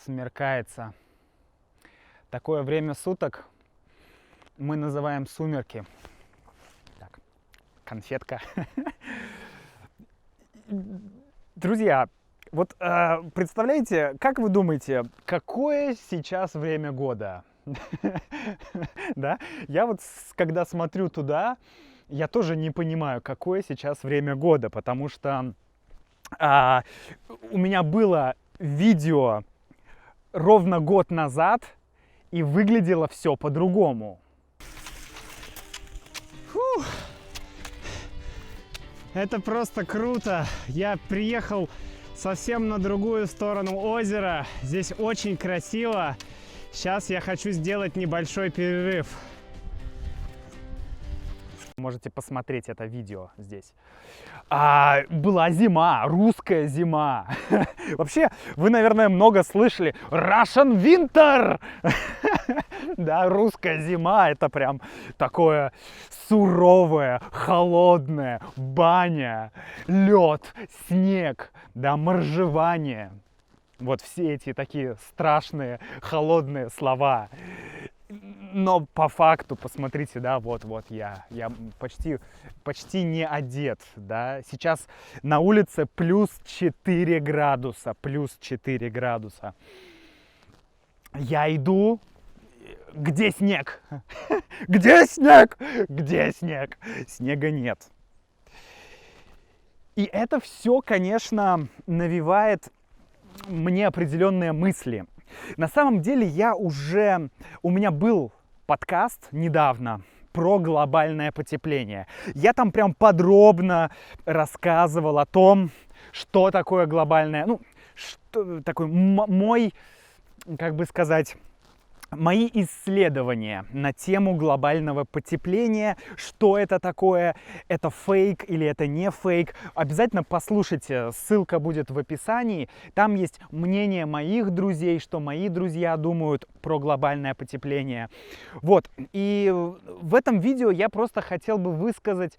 смеркается. Такое время суток мы называем сумерки. Так, конфетка. Друзья, вот представляете, как вы думаете, какое сейчас время года? Да? Я вот, когда смотрю туда, я тоже не понимаю, какое сейчас время года, потому что у меня было видео ровно год назад, и выглядело все по-другому. Это просто круто. Я приехал совсем на другую сторону озера. Здесь очень красиво. Сейчас я хочу сделать небольшой перерыв. Можете посмотреть это видео здесь. Была зима, русская зима. Вообще, вы, наверное, много слышали Russian Winter. Да, русская зима — это прям такое суровое, холодное, баня, лед, снег, да, моржевание. Вот все эти такие страшные, холодные слова. Но по факту, посмотрите, да, вот я почти не одет, да. Сейчас на улице плюс 4 градуса, Я иду, где снег? Где снег? Где снег? Снега нет. И это все, конечно, навевает мне определенные мысли. На самом деле у меня был подкаст недавно про глобальное потепление. Я там прям подробно рассказывал о том, что такое глобальное, что такое мои исследования на тему глобального потепления, что это такое, это фейк или это не фейк. Обязательно послушайте, ссылка будет в описании. Там есть мнение моих друзей, что мои друзья думают про глобальное потепление. Вот, и в этом видео я просто хотел бы высказать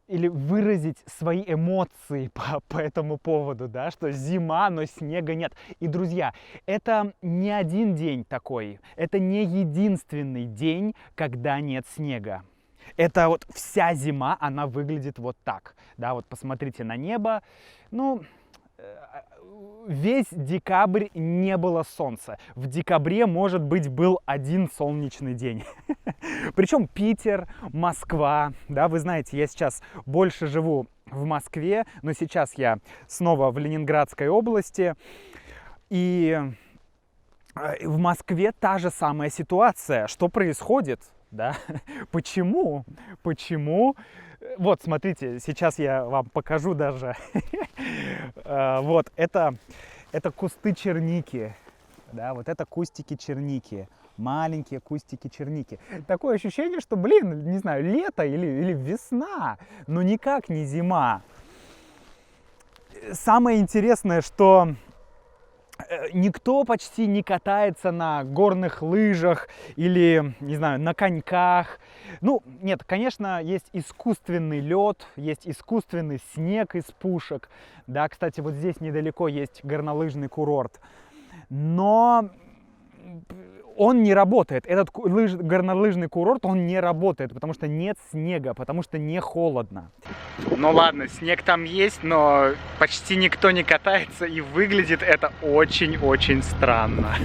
или выразить свои эмоции по этому поводу, да, что зима, но снега нет. И, друзья, это не один день такой, это не единственный день, когда нет снега. Это вот вся зима, она выглядит вот так, да, вот посмотрите на небо, весь декабрь не было солнца. В декабре, может быть, был один солнечный день. Причем Питер, Москва, да, вы знаете, я сейчас больше живу в Москве, но сейчас я снова в Ленинградской области. И в Москве та же самая ситуация. Что происходит? Да? Почему? Вот, смотрите, сейчас я вам покажу даже. Вот, это кусты черники. Да, вот это кустики черники. Маленькие кустики черники. Такое ощущение, что, не знаю, лето или весна, но никак не зима. Самое интересное, что никто почти не катается на горных лыжах или, не знаю, на коньках. Нет, конечно, есть искусственный лед, есть искусственный снег из пушек. Да, кстати, вот здесь недалеко есть горнолыжный курорт. Но он не работает. Этот горнолыжный курорт, он не работает, потому что нет снега, потому что не холодно. Ну ладно, снег там есть, но почти никто не катается, и выглядит это очень-очень странно.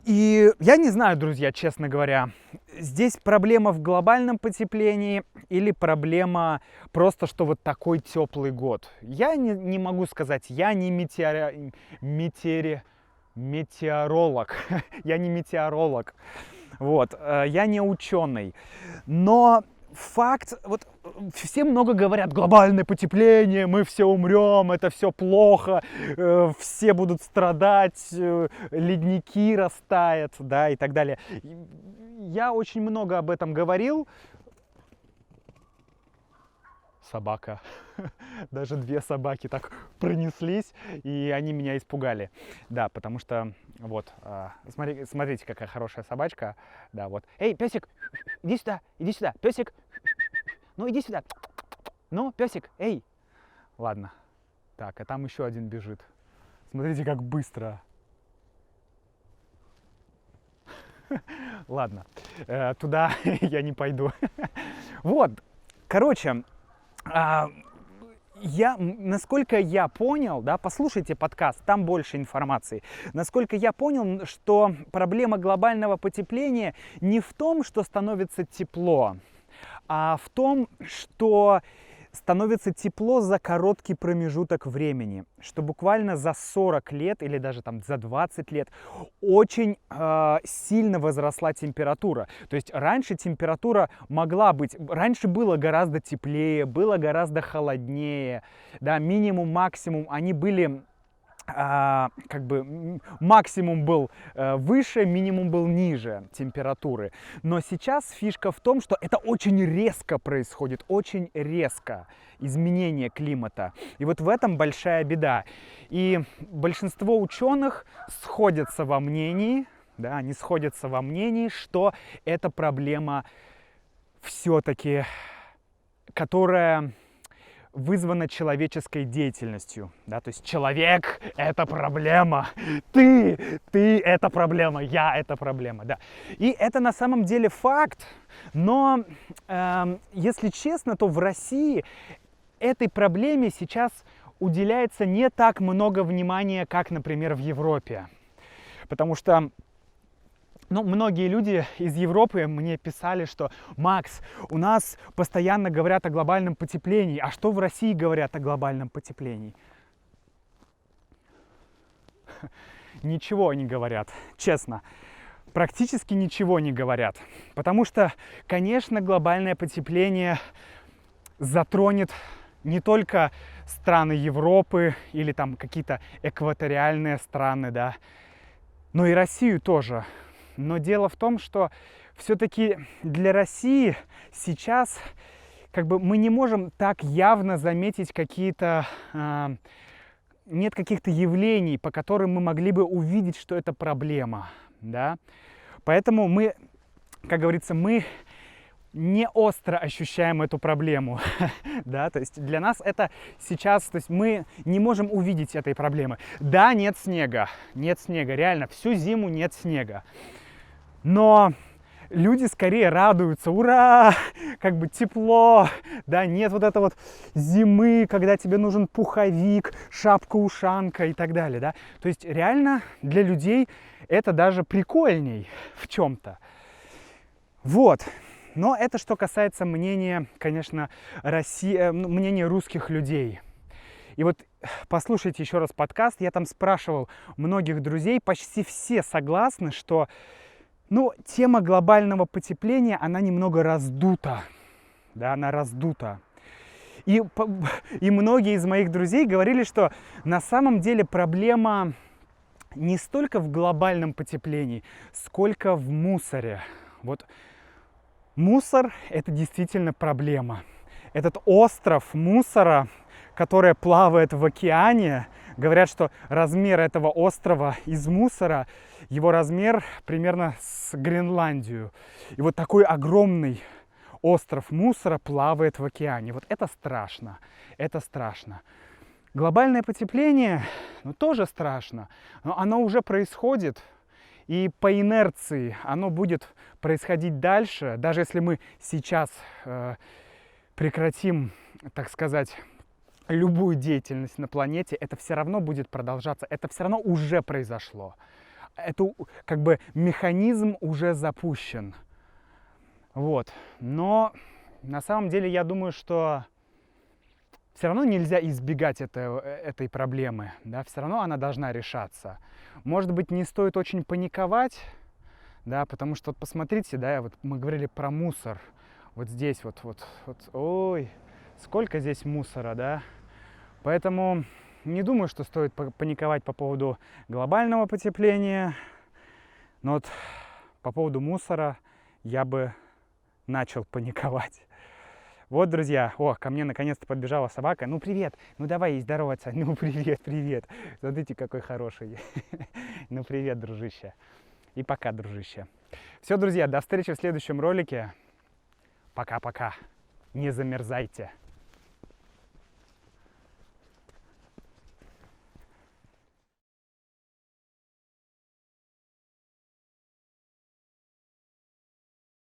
И я не знаю, друзья, честно говоря, здесь проблема в глобальном потеплении или проблема просто, что вот такой теплый год. Я не могу сказать, я не метеоролог, я не метеоролог, вот, я не ученый, но факт, вот все много говорят, глобальное потепление, мы все умрем, это все плохо, все будут страдать, ледники растают, да, и так далее. Я очень много об этом говорил. собака. Даже 2 собаки так пронеслись, и они меня испугали. Да, потому что, вот, смотрите, какая хорошая собачка. Да, вот. Эй, песик, иди сюда, песик. Ну, иди сюда. Ну, песик, эй. Ладно. Так, а там еще один бежит. Смотрите, как быстро. Ладно, туда я не пойду. Вот, короче, насколько я понял, да, послушайте подкаст, там больше информации. Насколько я понял, что проблема глобального потепления не в том, что становится тепло, а в том, что становится тепло за короткий промежуток времени, что буквально за 40 лет или даже там за 20 лет очень сильно возросла температура. То есть раньше температура могла быть, раньше было гораздо теплее, было гораздо холоднее, да, минимум, максимум, они были как бы максимум был выше, минимум был ниже температуры. Но сейчас фишка в том, что это очень резко происходит, очень резко изменение климата. И вот в этом большая беда. И большинство ученых сходятся во мнении, да, они сходятся во мнении, что это проблема все-таки, которая вызвано человеческой деятельностью, да, то есть человек — это проблема, ты — это проблема, я — это проблема, да. И это на самом деле факт, но, если честно, то в России этой проблеме сейчас уделяется не так много внимания, как, например, в Европе, потому что многие люди из Европы мне писали, что «Макс, у нас постоянно говорят о глобальном потеплении, а что в России говорят о глобальном потеплении?» Ничего не говорят, честно. Практически ничего не говорят. Потому что, конечно, глобальное потепление затронет не только страны Европы или там какие-то экваториальные страны, да, но и Россию тоже. Но дело в том, что все-таки для России сейчас как бы мы не можем так явно заметить какие-то, нет каких-то явлений, по которым мы могли бы увидеть, что это проблема, да. Поэтому мы, как говорится, мы не остро ощущаем эту проблему, да, то есть для нас это сейчас, то есть мы не можем увидеть этой проблемы. Да, нет снега, реально, всю зиму нет снега. Но люди скорее радуются, ура, как бы тепло, да, нет вот это вот зимы, когда тебе нужен пуховик, шапка-ушанка и так далее, да. То есть реально для людей это даже прикольней в чем-то. Вот. Но это что касается мнения, конечно, мнения русских людей. И вот послушайте еще раз подкаст, я там спрашивал многих друзей, почти все согласны, что тема глобального потепления, она немного раздута. Да, она раздута. И многие из моих друзей говорили, что на самом деле проблема не столько в глобальном потеплении, сколько в мусоре. Вот мусор — это действительно проблема. Этот остров мусора, который плавает в океане, говорят, что размер этого острова из мусора, его размер примерно с Гренландию. И вот такой огромный остров мусора плавает в океане. Вот это страшно, это страшно. Глобальное потепление, тоже страшно, но оно уже происходит. И по инерции оно будет происходить дальше, даже если мы сейчас прекратим, так сказать, любую деятельность на планете, это все равно будет продолжаться, это все равно уже произошло. Это как бы механизм уже запущен. Вот. Но на самом деле я думаю, что все равно нельзя избегать этой проблемы, да, все равно она должна решаться. Может быть, не стоит очень паниковать, да, потому что, вот посмотрите, да, вот мы говорили про мусор, вот здесь вот, ой, сколько здесь мусора, да, поэтому не думаю, что стоит паниковать по поводу глобального потепления, но вот по поводу мусора я бы начал паниковать. Вот, друзья, о, ко мне наконец-то подбежала собака. Ну, привет, ну давай ей здороваться. Ну, привет, привет. Смотрите, какой хороший. Ну, привет, дружище. И пока, дружище. Все, друзья, до встречи в следующем ролике. Пока-пока. Не замерзайте.